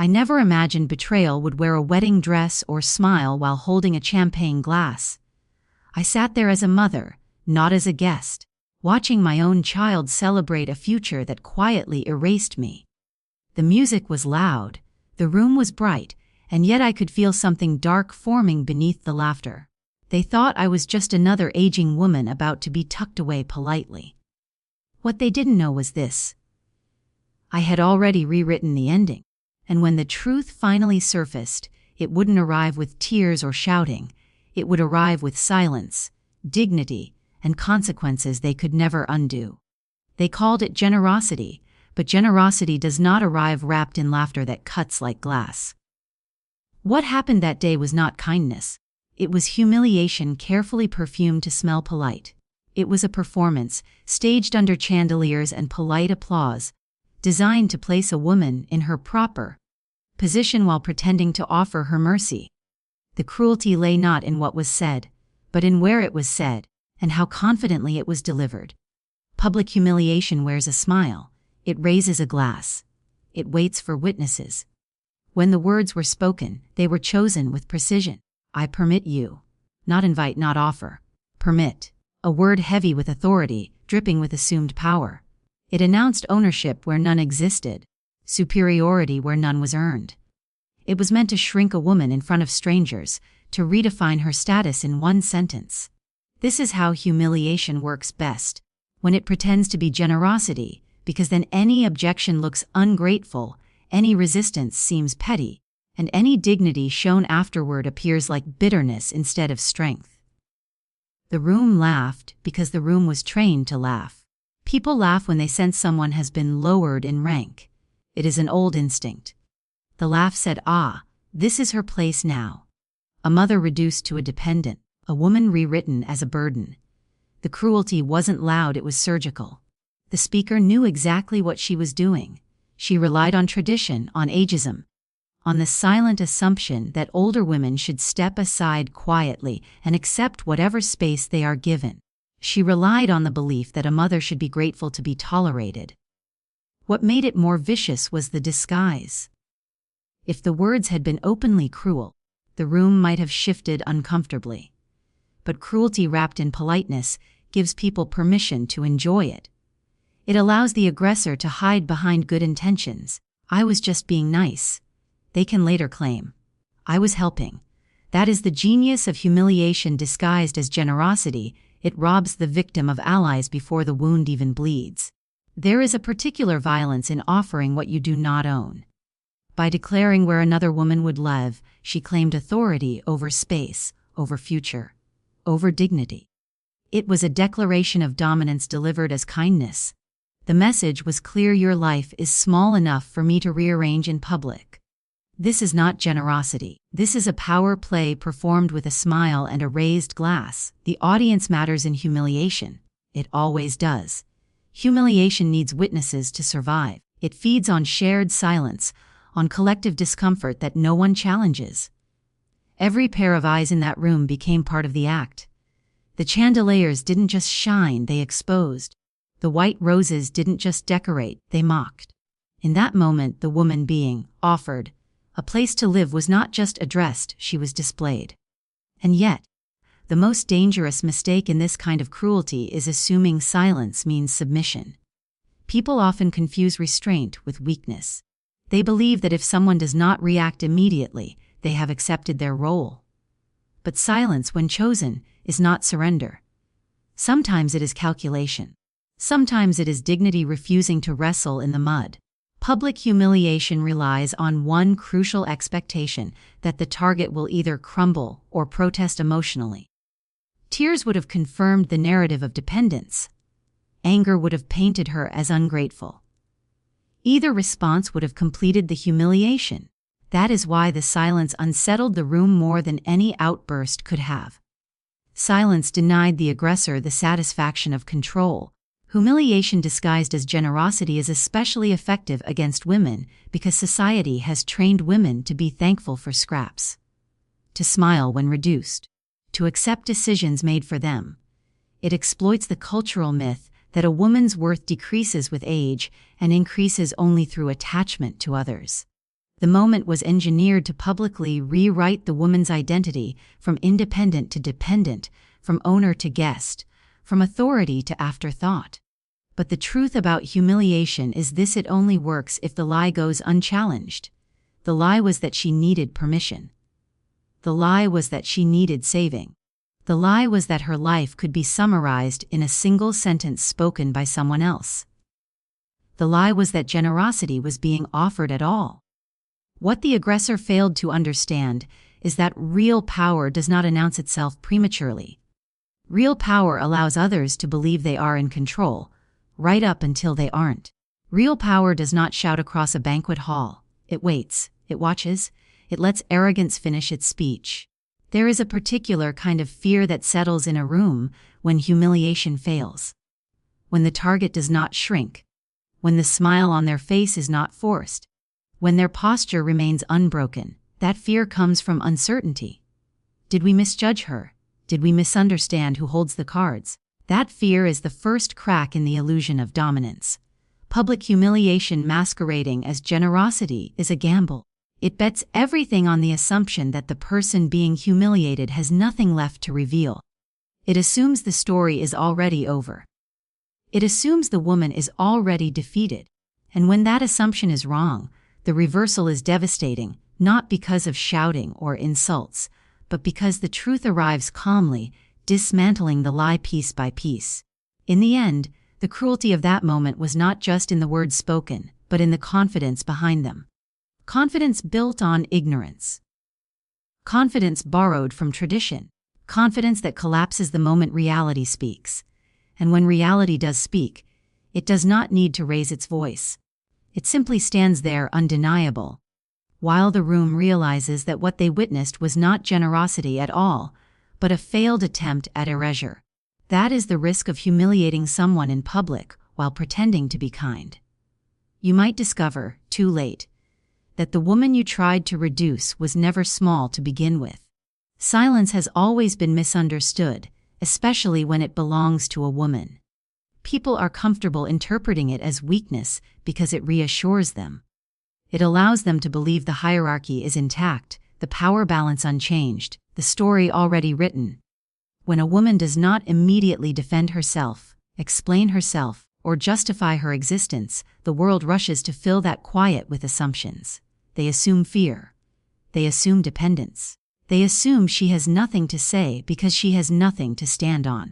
I never imagined betrayal would wear a wedding dress or smile while holding a champagne glass. I sat there as a mother, not as a guest, watching my own child celebrate a future that quietly erased me. The music was loud, the room was bright, and yet I could feel something dark forming beneath the laughter. They thought I was just another aging woman about to be tucked away politely. What they didn't know was this: I had already rewritten the ending, and when the truth finally surfaced, it wouldn't arrive with tears or shouting. It would arrive with silence, dignity, and consequences they could never undo. They called it generosity, but generosity does not arrive wrapped in laughter that cuts like glass. What happened that day was not kindness. It was humiliation carefully perfumed to smell polite. It was a performance, staged under chandeliers and polite applause, designed to place a woman in her proper position while pretending to offer her mercy. The cruelty lay not in what was said, but in where it was said, and how confidently it was delivered. Public humiliation wears a smile. It raises a glass. It waits for witnesses. When the words were spoken, they were chosen with precision. I permit you. Not invite, not offer. Permit. A word heavy with authority, dripping with assumed power. It announced ownership where none existed, superiority where none was earned. It was meant to shrink a woman in front of strangers, to redefine her status in one sentence. This is how humiliation works best, when it pretends to be generosity, because then any objection looks ungrateful, any resistance seems petty, and any dignity shown afterward appears like bitterness instead of strength. The room laughed because the room was trained to laugh. People laugh when they sense someone has been lowered in rank. It is an old instinct. The laugh said, "Ah, this is her place now." A mother reduced to a dependent, a woman rewritten as a burden. The cruelty wasn't loud, it was surgical. The speaker knew exactly what she was doing. She relied on tradition, on ageism, on the silent assumption that older women should step aside quietly and accept whatever space they are given. She relied on the belief that a mother should be grateful to be tolerated. What made it more vicious was the disguise. If the words had been openly cruel, the room might have shifted uncomfortably. But cruelty wrapped in politeness gives people permission to enjoy it. It allows the aggressor to hide behind good intentions. I was just being nice. They can later claim, I was helping. That is the genius of humiliation disguised as generosity. It robs the victim of allies before the wound even bleeds. There is a particular violence in offering what you do not own. By declaring where another woman would live, she claimed authority over space, over future, over dignity. It was a declaration of dominance delivered as kindness. The message was clear: your life is small enough for me to rearrange in public. This is not generosity. This is a power play performed with a smile and a raised glass. The audience matters in humiliation. It always does. Humiliation needs witnesses to survive. It feeds on shared silence, on collective discomfort that no one challenges. Every pair of eyes in that room became part of the act. The chandeliers didn't just shine, they exposed. The white roses didn't just decorate, they mocked. In that moment, the woman being offered a place to live was not just addressed, she was displayed. And yet, the most dangerous mistake in this kind of cruelty is assuming silence means submission. People often confuse restraint with weakness. They believe that if someone does not react immediately, they have accepted their role. But silence, when chosen, is not surrender. Sometimes it is calculation. Sometimes it is dignity refusing to wrestle in the mud. Public humiliation relies on one crucial expectation: that the target will either crumble or protest emotionally. Tears would have confirmed the narrative of dependence. Anger would have painted her as ungrateful. Either response would have completed the humiliation. That is why the silence unsettled the room more than any outburst could have. Silence denied the aggressor the satisfaction of control. Humiliation disguised as generosity is especially effective against women because society has trained women to be thankful for scraps, to smile when reduced, to accept decisions made for them. It exploits the cultural myth that a woman's worth decreases with age and increases only through attachment to others. The moment was engineered to publicly rewrite the woman's identity from independent to dependent, from owner to guest, from authority to afterthought. But the truth about humiliation is this: it only works if the lie goes unchallenged. The lie was that she needed permission. The lie was that she needed saving. The lie was that her life could be summarized in a single sentence spoken by someone else. The lie was that generosity was being offered at all. What the aggressor failed to understand is that real power does not announce itself prematurely. Real power allows others to believe they are in control, right up until they aren't. Real power does not shout across a banquet hall. It waits, it watches, it lets arrogance finish its speech. There is a particular kind of fear that settles in a room when humiliation fails. When the target does not shrink. When the smile on their face is not forced. When their posture remains unbroken. That fear comes from uncertainty. Did we misjudge her? Did we misunderstand who holds the cards? That fear is the first crack in the illusion of dominance. Public humiliation masquerading as generosity is a gamble. It bets everything on the assumption that the person being humiliated has nothing left to reveal. It assumes the story is already over. It assumes the woman is already defeated. And when that assumption is wrong, the reversal is devastating, not because of shouting or insults, but because the truth arrives calmly, dismantling the lie piece by piece. In the end, the cruelty of that moment was not just in the words spoken, but in the confidence behind them. Confidence built on ignorance. Confidence borrowed from tradition. Confidence that collapses the moment reality speaks. And when reality does speak, it does not need to raise its voice. It simply stands there undeniable, while the room realizes that what they witnessed was not generosity at all, but a failed attempt at erasure. That is the risk of humiliating someone in public while pretending to be kind. You might discover, too late, that the woman you tried to reduce was never small to begin with. Silence has always been misunderstood, especially when it belongs to a woman. People are comfortable interpreting it as weakness because it reassures them. It allows them to believe the hierarchy is intact, the power balance unchanged, the story already written. When a woman does not immediately defend herself, explain herself, or justify her existence, the world rushes to fill that quiet with assumptions. They assume fear. They assume dependence. They assume she has nothing to say because she has nothing to stand on.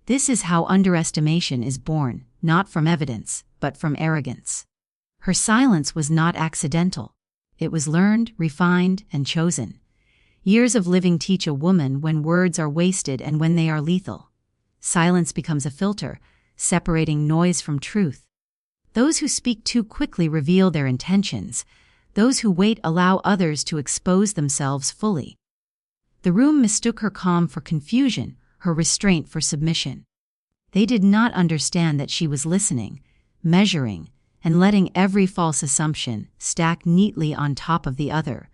This is how underestimation is born, not from evidence, but from arrogance. Her silence was not accidental. It was learned, refined, and chosen. Years of living teach a woman when words are wasted and when they are lethal. Silence becomes a filter, separating noise from truth. Those who speak too quickly reveal their intentions. Those who wait allow others to expose themselves fully. The room mistook her calm for confusion, her restraint for submission. They did not understand that she was listening, measuring, and letting every false assumption stack neatly on top of the other,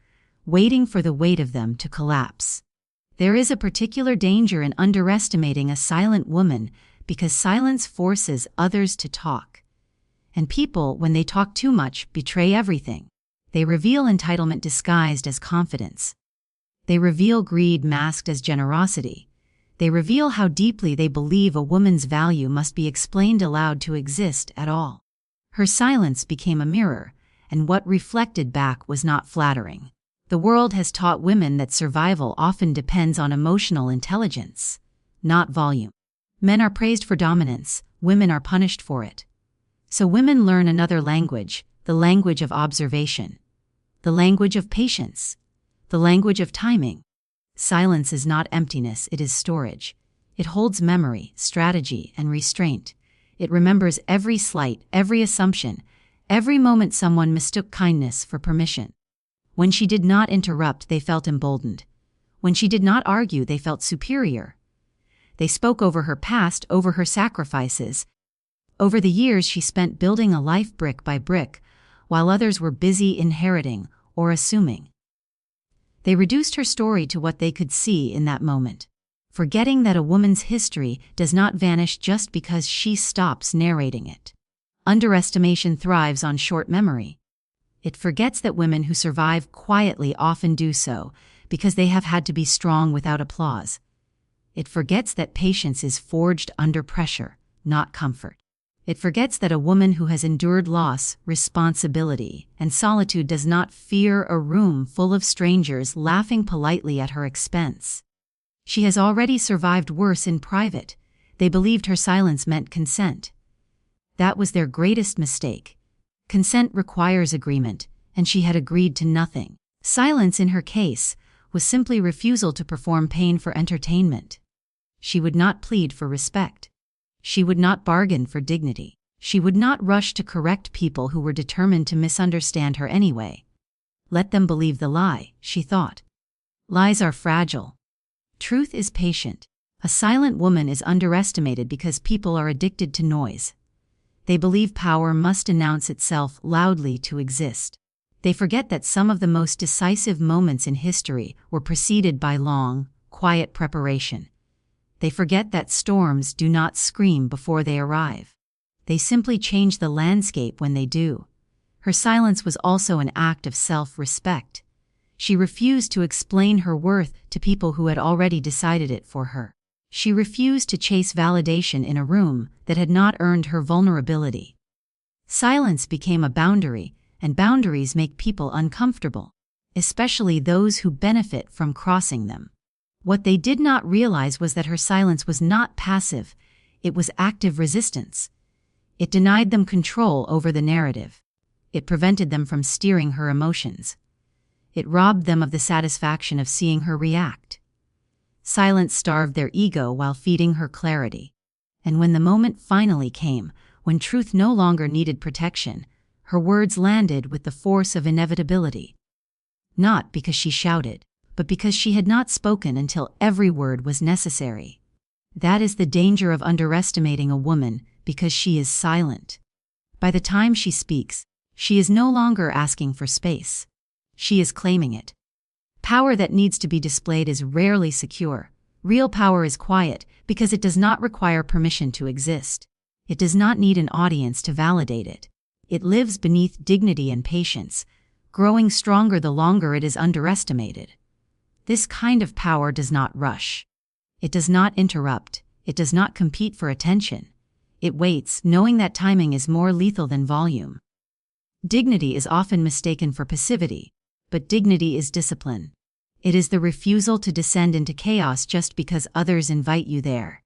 waiting for the weight of them to collapse. There is a particular danger in underestimating a silent woman because silence forces others to talk. And people, when they talk too much, betray everything. They reveal entitlement disguised as confidence. They reveal greed masked as generosity. They reveal how deeply they believe a woman's value must be explained aloud to exist at all. Her silence became a mirror, and what reflected back was not flattering. The world has taught women that survival often depends on emotional intelligence, not volume. Men are praised for dominance, women are punished for it. So women learn another language, the language of observation, the language of patience, the language of timing. Silence is not emptiness, it is storage. It holds memory, strategy, and restraint. It remembers every slight, every assumption, every moment someone mistook kindness for permission. When she did not interrupt, they felt emboldened. When she did not argue, they felt superior. They spoke over her past, over her sacrifices, over the years she spent building a life brick by brick, while others were busy inheriting or assuming. They reduced her story to what they could see in that moment, forgetting that a woman's history does not vanish just because she stops narrating it. Underestimation thrives on short memory. It forgets that women who survive quietly often do so because they have had to be strong without applause. It forgets that patience is forged under pressure, not comfort. It forgets that a woman who has endured loss, responsibility, and solitude does not fear a room full of strangers laughing politely at her expense. She has already survived worse in private. They believed her silence meant consent. That was their greatest mistake. Consent requires agreement, and she had agreed to nothing. Silence in her case was simply refusal to perform pain for entertainment. She would not plead for respect. She would not bargain for dignity. She would not rush to correct people who were determined to misunderstand her anyway. Let them believe the lie, she thought. Lies are fragile. Truth is patient. A silent woman is underestimated because people are addicted to noise. They believe power must announce itself loudly to exist. They forget that some of the most decisive moments in history were preceded by long, quiet preparation. They forget that storms do not scream before they arrive. They simply change the landscape when they do. Her silence was also an act of self-respect. She refused to explain her worth to people who had already decided it for her. She refused to chase validation in a room that had not earned her vulnerability. Silence became a boundary, and boundaries make people uncomfortable, especially those who benefit from crossing them. What they did not realize was that her silence was not passive, it was active resistance. It denied them control over the narrative. It prevented them from steering her emotions. It robbed them of the satisfaction of seeing her react. Silence starved their ego while feeding her clarity. And when the moment finally came, when truth no longer needed protection, her words landed with the force of inevitability. Not because she shouted, but because she had not spoken until every word was necessary. That is the danger of underestimating a woman because she is silent. By the time she speaks, she is no longer asking for space. She is claiming it. Power that needs to be displayed is rarely secure. Real power is quiet because it does not require permission to exist. It does not need an audience to validate it. It lives beneath dignity and patience, growing stronger the longer it is underestimated. This kind of power does not rush. It does not interrupt. It does not compete for attention. It waits, knowing that timing is more lethal than volume. Dignity is often mistaken for passivity, but dignity is discipline. It is the refusal to descend into chaos just because others invite you there.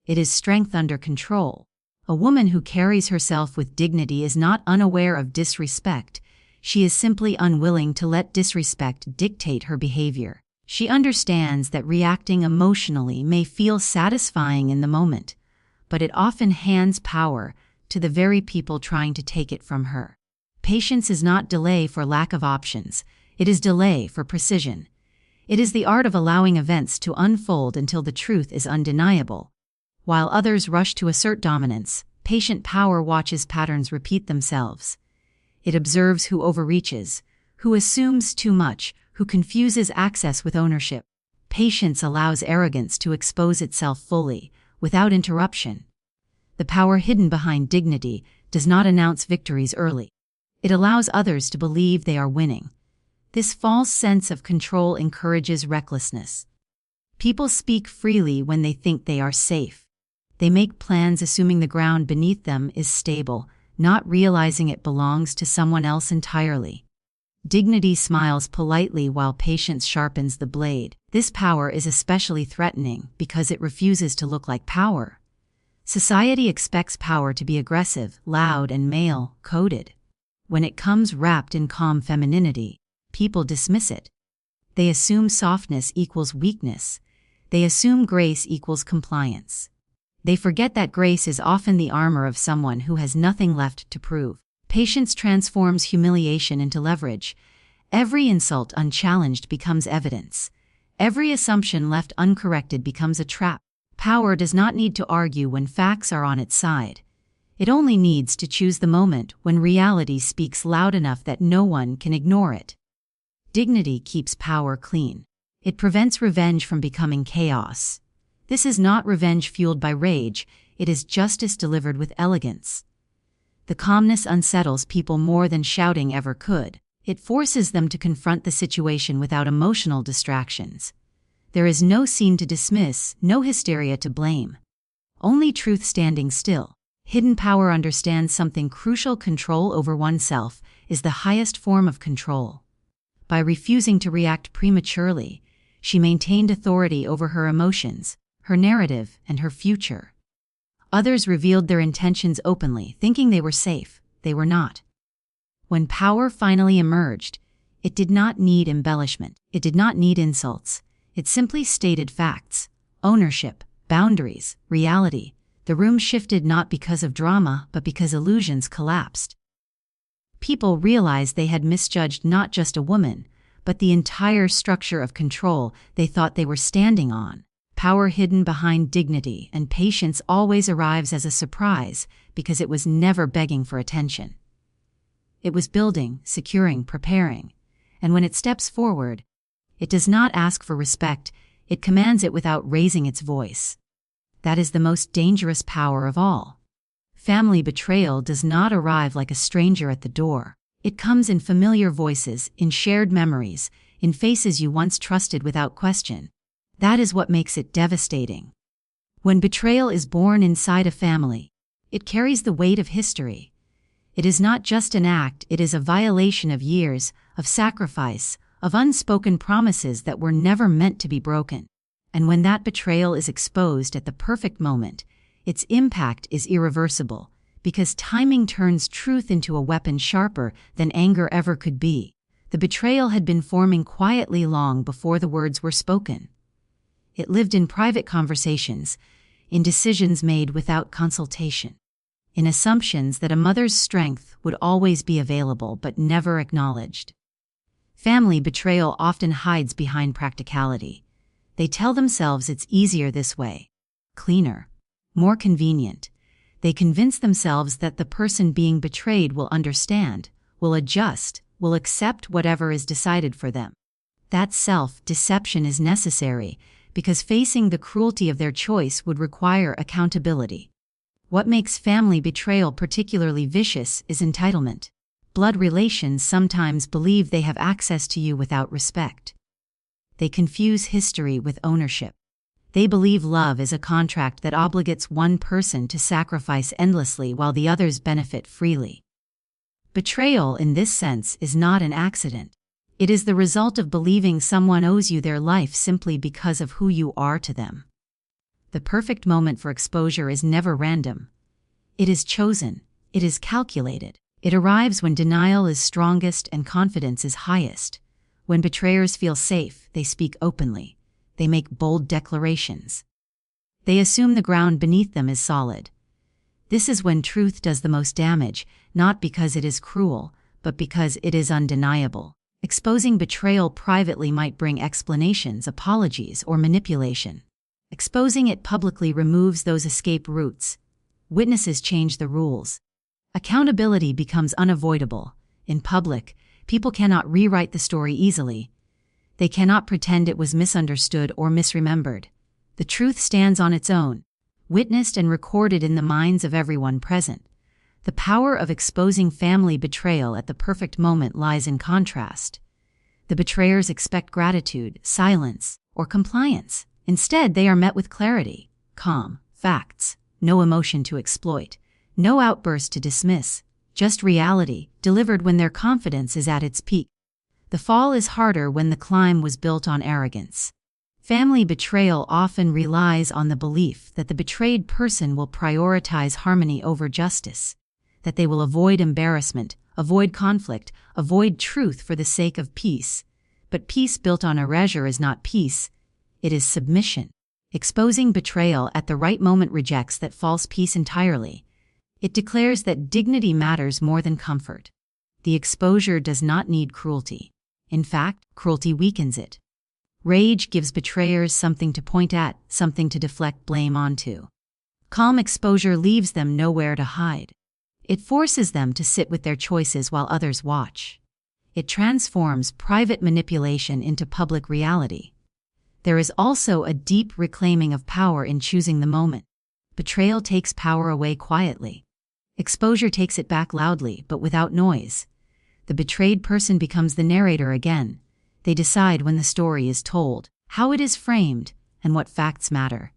It is strength under control. A woman who carries herself with dignity is not unaware of disrespect. She is simply unwilling to let disrespect dictate her behavior. She understands that reacting emotionally may feel satisfying in the moment, but it often hands power to the very people trying to take it from her. Patience is not delay for lack of options. It is delay for precision. It is the art of allowing events to unfold until the truth is undeniable. While others rush to assert dominance, patient power watches patterns repeat themselves. It observes who overreaches, who assumes too much, who confuses access with ownership. Patience allows arrogance to expose itself fully, without interruption. The power hidden behind dignity does not announce victories early. It allows others to believe they are winning. This false sense of control encourages recklessness. People speak freely when they think they are safe. They make plans assuming the ground beneath them is stable, not realizing it belongs to someone else entirely. Dignity smiles politely while patience sharpens the blade. This power is especially threatening because it refuses to look like power. Society expects power to be aggressive, loud, and male-coded. When it comes wrapped in calm femininity, people dismiss it. They assume softness equals weakness. They assume grace equals compliance. They forget that grace is often the armor of someone who has nothing left to prove. Patience transforms humiliation into leverage. Every insult unchallenged becomes evidence. Every assumption left uncorrected becomes a trap. Power does not need to argue when facts are on its side. It only needs to choose the moment when reality speaks loud enough that no one can ignore it. Dignity keeps power clean. It prevents revenge from becoming chaos. This is not revenge fueled by rage, it is justice delivered with elegance. The calmness unsettles people more than shouting ever could. It forces them to confront the situation without emotional distractions. There is no scene to dismiss, no hysteria to blame. Only truth standing still. Hidden power understands something crucial: control over oneself is the highest form of control. By refusing to react prematurely, she maintained authority over her emotions, her narrative, and her future. Others revealed their intentions openly, thinking they were safe. They were not. When power finally emerged, it did not need embellishment. It did not need insults. It simply stated facts: ownership, boundaries, reality. The room shifted not because of drama, but because illusions collapsed. People realized they had misjudged not just a woman, but the entire structure of control they thought they were standing on. Power hidden behind dignity and patience always arrives as a surprise because it was never begging for attention. It was building, securing, preparing. And when it steps forward, it does not ask for respect, it commands it without raising its voice. That is the most dangerous power of all. Family betrayal does not arrive like a stranger at the door. It comes in familiar voices, in shared memories, in faces you once trusted without question. That is what makes it devastating. When betrayal is born inside a family, it carries the weight of history. It is not just an act, it is a violation of years, of sacrifice, of unspoken promises that were never meant to be broken. And when that betrayal is exposed at the perfect moment, its impact is irreversible, because timing turns truth into a weapon sharper than anger ever could be. The betrayal had been forming quietly long before the words were spoken. It lived in private conversations, in decisions made without consultation, in assumptions that a mother's strength would always be available but never acknowledged. Family betrayal often hides behind practicality. They tell themselves it's easier this way, cleaner, more convenient. They convince themselves that the person being betrayed will understand, will adjust, will accept whatever is decided for them. That self-deception is necessary because facing the cruelty of their choice would require accountability. What makes family betrayal particularly vicious is entitlement. Blood relations sometimes believe they have access to you without respect. They confuse history with ownership. They believe love is a contract that obligates one person to sacrifice endlessly while the others benefit freely. Betrayal, in this sense, is not an accident. It is the result of believing someone owes you their life simply because of who you are to them. The perfect moment for exposure is never random. It is chosen. It is calculated. It arrives when denial is strongest and confidence is highest. When betrayers feel safe, they speak openly. They make bold declarations. They assume the ground beneath them is solid. This is when truth does the most damage, not because it is cruel, but because it is undeniable. Exposing betrayal privately might bring explanations, apologies, or manipulation. Exposing it publicly removes those escape routes. Witnesses change the rules. Accountability becomes unavoidable. In public, people cannot rewrite the story easily. They cannot pretend it was misunderstood or misremembered. The truth stands on its own, witnessed and recorded in the minds of everyone present. The power of exposing family betrayal at the perfect moment lies in contrast. The betrayers expect gratitude, silence, or compliance. Instead, they are met with clarity, calm, facts, no emotion to exploit, no outburst to dismiss, just reality, delivered when their confidence is at its peak. The fall is harder when the climb was built on arrogance. Family betrayal often relies on the belief that the betrayed person will prioritize harmony over justice, that they will avoid embarrassment, avoid conflict, avoid truth for the sake of peace. But peace built on erasure is not peace, it is submission. Exposing betrayal at the right moment rejects that false peace entirely. It declares that dignity matters more than comfort. The exposure does not need cruelty. In fact, cruelty weakens it. Rage gives betrayers something to point at, something to deflect blame onto. Calm exposure leaves them nowhere to hide. It forces them to sit with their choices while others watch. It transforms private manipulation into public reality. There is also a deep reclaiming of power in choosing the moment. Betrayal takes power away quietly. Exposure takes it back loudly, but without noise. The betrayed person becomes the narrator again. They decide when the story is told, how it is framed, and what facts matter.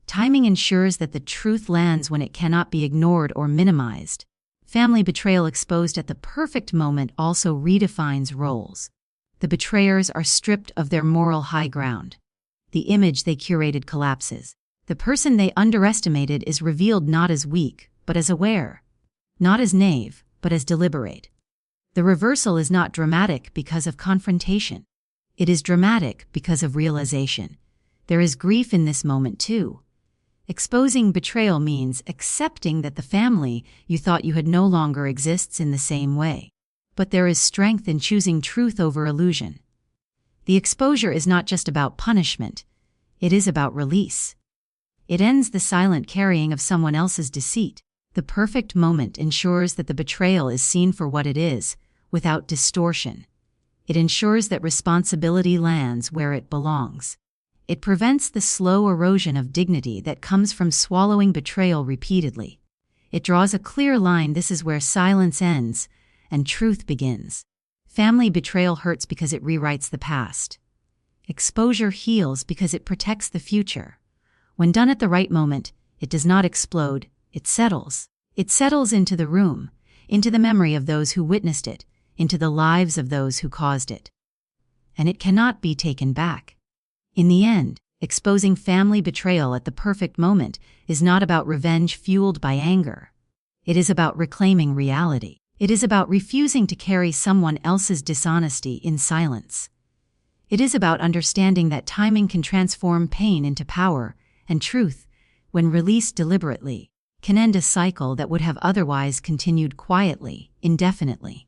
Timing ensures that the truth lands when it cannot be ignored or minimized. Family betrayal exposed at the perfect moment also redefines roles. The betrayers are stripped of their moral high ground. The image they curated collapses. The person they underestimated is revealed not as weak, but as aware. Not as naive, but as deliberate. The reversal is not dramatic because of confrontation. It is dramatic because of realization. There is grief in this moment too. Exposing betrayal means accepting that the family you thought you had no longer exists in the same way. But there is strength in choosing truth over illusion. The exposure is not just about punishment. It is about release. It ends the silent carrying of someone else's deceit. The perfect moment ensures that the betrayal is seen for what it is, without distortion. It ensures that responsibility lands where it belongs. It prevents the slow erosion of dignity that comes from swallowing betrayal repeatedly. It draws a clear line. This is where silence ends and truth begins. Family betrayal hurts because it rewrites the past. Exposure heals because it protects the future. When done at the right moment, it does not explode, it settles. It settles into the room, into the memory of those who witnessed it, into the lives of those who caused it. And it cannot be taken back. In the end, exposing family betrayal at the perfect moment is not about revenge fueled by anger. It is about reclaiming reality. It is about refusing to carry someone else's dishonesty in silence. It is about understanding that timing can transform pain into power, and truth, when released deliberately, can end a cycle that would have otherwise continued quietly, indefinitely.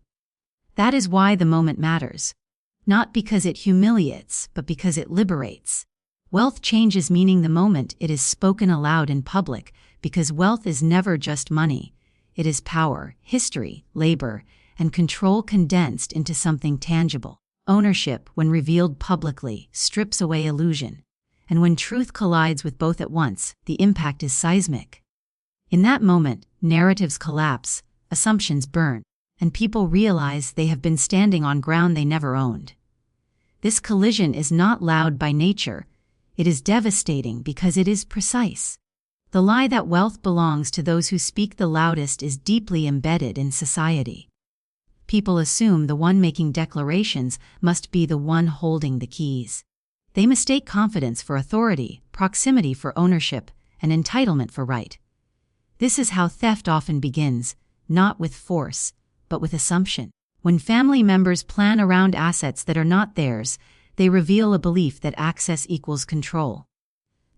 That is why the moment matters. Not because it humiliates, but because it liberates. Wealth changes meaning the moment it is spoken aloud in public, because wealth is never just money. It is power, history, labor, and control condensed into something tangible. Ownership, when revealed publicly, strips away illusion. And when truth collides with both at once, the impact is seismic. In that moment, narratives collapse, assumptions burn, and people realize they have been standing on ground they never owned. This collision is not loud by nature. It is devastating because it is precise. The lie that wealth belongs to those who speak the loudest is deeply embedded in society. People assume the one making declarations must be the one holding the keys. They mistake confidence for authority, proximity for ownership, and entitlement for right. This is how theft often begins, not with force, but with assumption. When family members plan around assets that are not theirs, they reveal a belief that access equals control.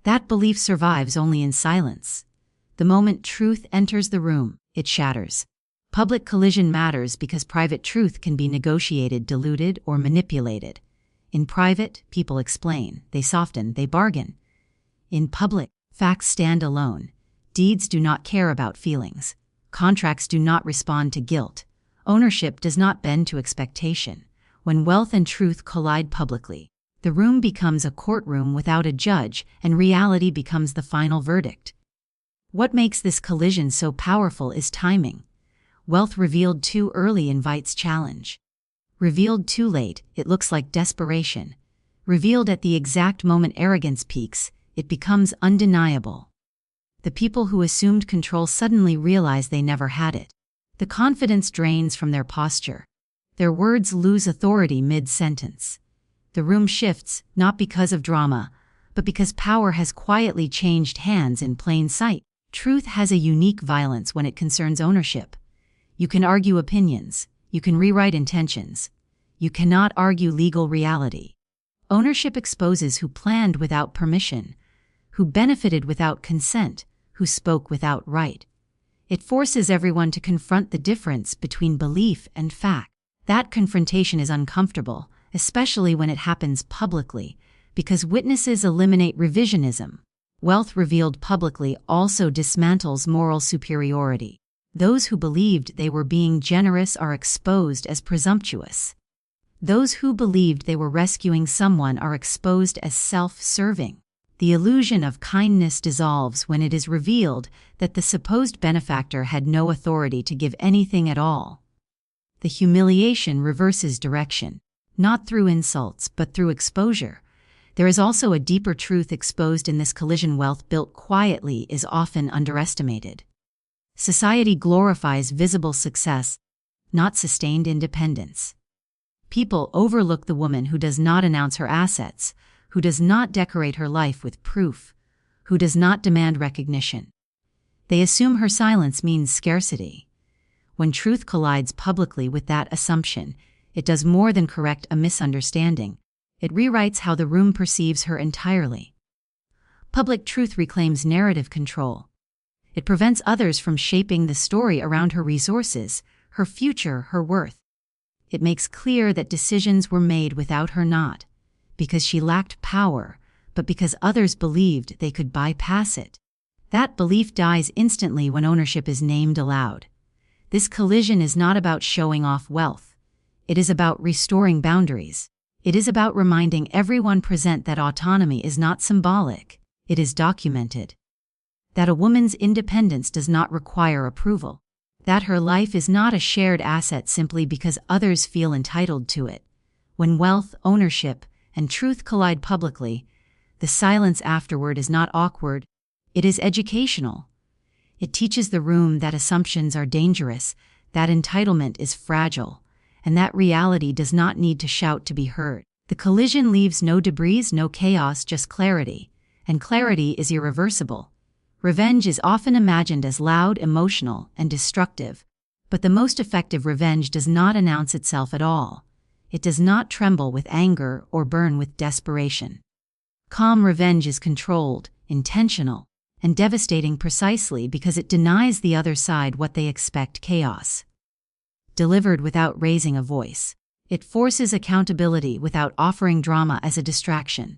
That belief survives only in silence. The moment truth enters the room, it shatters. Public collision matters because private truth can be negotiated, diluted, or manipulated. In private, people explain, they soften, they bargain. In public, facts stand alone. Deeds do not care about feelings. Contracts do not respond to guilt. Ownership does not bend to expectation. When wealth and truth collide publicly, the room becomes a courtroom without a judge, and reality becomes the final verdict. What makes this collision so powerful is timing. Wealth revealed too early invites challenge. Revealed too late, it looks like desperation. Revealed at the exact moment arrogance peaks, it becomes undeniable. The people who assumed control suddenly realize they never had it. The confidence drains from their posture. Their words lose authority mid-sentence. The room shifts, not because of drama, but because power has quietly changed hands in plain sight. Truth has a unique violence when it concerns ownership. You can argue opinions. You can rewrite intentions. You cannot argue legal reality. Ownership exposes who planned without permission, who benefited without consent, who spoke without right. It forces everyone to confront the difference between belief and fact. That confrontation is uncomfortable, especially when it happens publicly, because witnesses eliminate revisionism. Wealth revealed publicly also dismantles moral superiority. Those who believed they were being generous are exposed as presumptuous. Those who believed they were rescuing someone are exposed as self-serving. The illusion of kindness dissolves when it is revealed that the supposed benefactor had no authority to give anything at all. The humiliation reverses direction, not through insults but through exposure. There is also a deeper truth exposed in this collision: wealth built quietly is often underestimated. Society glorifies visible success, not sustained independence. People overlook the woman who does not announce her assets, who does not decorate her life with proof, who does not demand recognition. They assume her silence means scarcity. When truth collides publicly with that assumption, it does more than correct a misunderstanding. It rewrites how the room perceives her entirely. Public truth reclaims narrative control. It prevents others from shaping the story around her resources, her future, her worth. It makes clear that decisions were made without her, not because she lacked power, but because others believed they could bypass it. That belief dies instantly when ownership is named aloud. This collision is not about showing off wealth. It is about restoring boundaries. It is about reminding everyone present that autonomy is not symbolic, it is documented. That a woman's independence does not require approval. That her life is not a shared asset simply because others feel entitled to it. When wealth, ownership, and truth collide publicly, the silence afterward is not awkward, it is educational. It teaches the room that assumptions are dangerous, that entitlement is fragile, and that reality does not need to shout to be heard. The collision leaves no debris, no chaos, just clarity, and clarity is irreversible. Revenge is often imagined as loud, emotional, and destructive, but the most effective revenge does not announce itself at all. It does not tremble with anger or burn with desperation. Calm revenge is controlled, intentional, and devastating precisely because it denies the other side what they expect: chaos. Delivered without raising a voice, it forces accountability without offering drama as a distraction.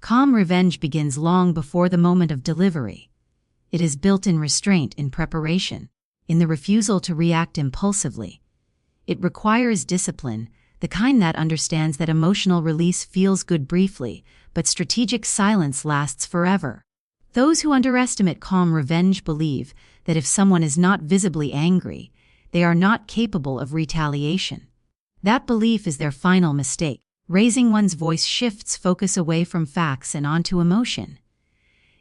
Calm revenge begins long before the moment of delivery. It is built in restraint, in preparation, in the refusal to react impulsively. It requires discipline, the kind that understands that emotional release feels good briefly, but strategic silence lasts forever. Those who underestimate calm revenge believe that if someone is not visibly angry, they are not capable of retaliation. That belief is their final mistake. Raising one's voice shifts focus away from facts and onto emotion.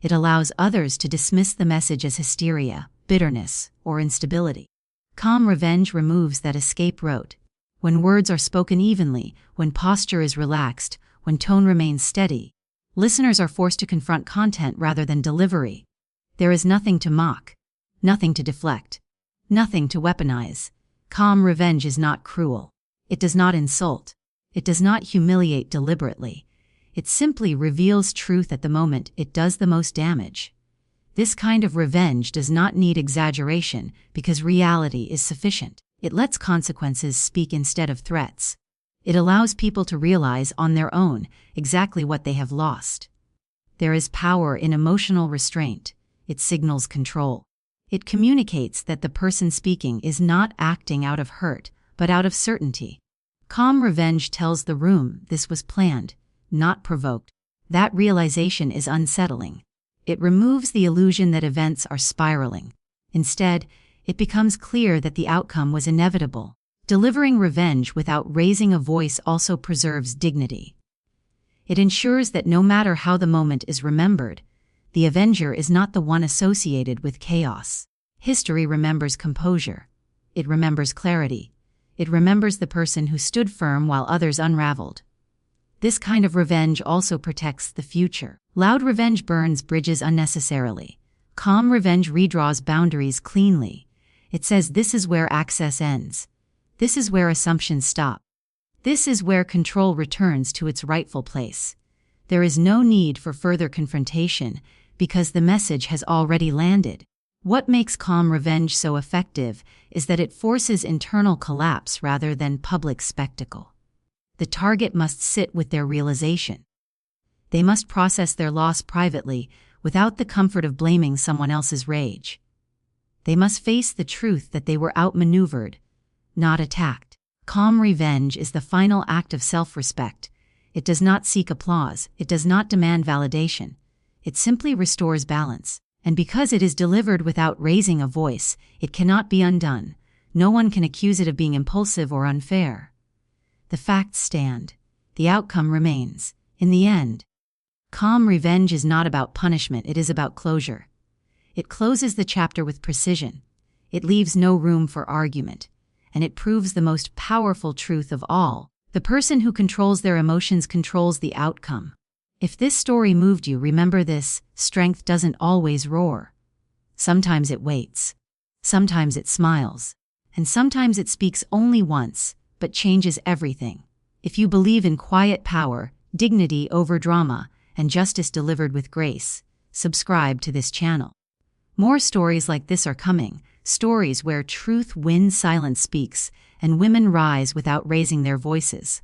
It allows others to dismiss the message as hysteria, bitterness, or instability. Calm revenge removes that escape route. When words are spoken evenly, when posture is relaxed, when tone remains steady, listeners are forced to confront content rather than delivery. There is nothing to mock, nothing to deflect, nothing to weaponize. Calm revenge is not cruel. It does not insult. It does not humiliate deliberately. It simply reveals truth at the moment it does the most damage. This kind of revenge does not need exaggeration because reality is sufficient. It lets consequences speak instead of threats. It allows people to realize on their own exactly what they have lost. There is power in emotional restraint. It signals control. It communicates that the person speaking is not acting out of hurt, but out of certainty. Calm revenge tells the room this was planned, not provoked. That realization is unsettling. It removes the illusion that events are spiraling. Instead, it becomes clear that the outcome was inevitable. Delivering revenge without raising a voice also preserves dignity. It ensures that no matter how the moment is remembered, the avenger is not the one associated with chaos. History remembers composure. It remembers clarity. It remembers the person who stood firm while others unraveled. This kind of revenge also protects the future. Loud revenge burns bridges unnecessarily. Calm revenge redraws boundaries cleanly. It says this is where access ends. This is where assumptions stop. This is where control returns to its rightful place. There is no need for further confrontation because the message has already landed. What makes calm revenge so effective is that it forces internal collapse rather than public spectacle. The target must sit with their realization. They must process their loss privately without the comfort of blaming someone else's rage. They must face the truth that they were outmaneuvered, not attacked. Calm revenge is the final act of self-respect. It does not seek applause. It does not demand validation. It simply restores balance. And because it is delivered without raising a voice, it cannot be undone. No one can accuse it of being impulsive or unfair. The facts stand. The outcome remains. In the end, calm revenge is not about punishment, it is about closure. It closes the chapter with precision. It leaves no room for argument. And it proves the most powerful truth of all. The person who controls their emotions controls the outcome. If this story moved you, remember this: strength doesn't always roar. Sometimes it waits. Sometimes it smiles. And sometimes it speaks only once, but changes everything. If you believe in quiet power, dignity over drama, and justice delivered with grace, subscribe to this channel. More stories like this are coming, stories where truth wins, silence speaks, and women rise without raising their voices.